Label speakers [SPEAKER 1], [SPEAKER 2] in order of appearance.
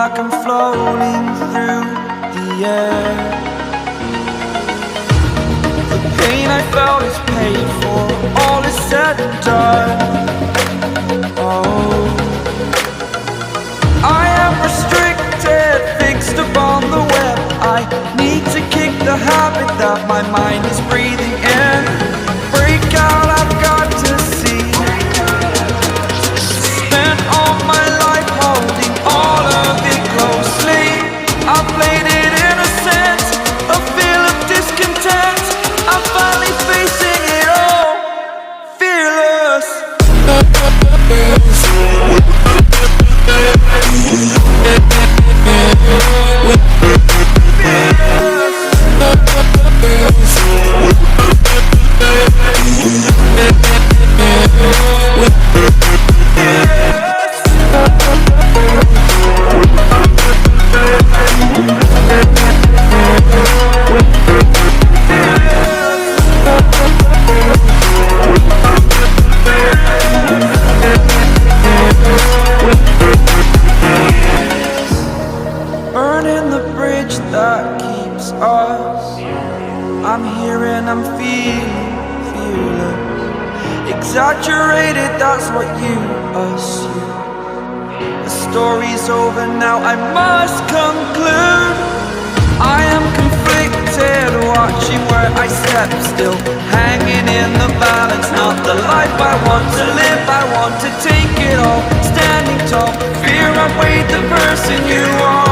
[SPEAKER 1] like I'm floating through the air. The pain I felt is paid for, all is said and done. Oh, I am restricted, fixed upon the web. I need to kick the habit that my mind is breathing in. Break out, I've got to see. Spent all my life holding all of it closely. I played it innocent, a feel of discontent. I'm finally facing it all, fearless. Burning the bridge that keeps us. I'm here and I'm feeling fearless. Exaggerated, that's what you assume. The story's over now, I must conclude. I am conflicted, watching where I step still, hanging in the balance. Not the life I want to live, I want to take it all. Standing tall, fear outweighed the person you are.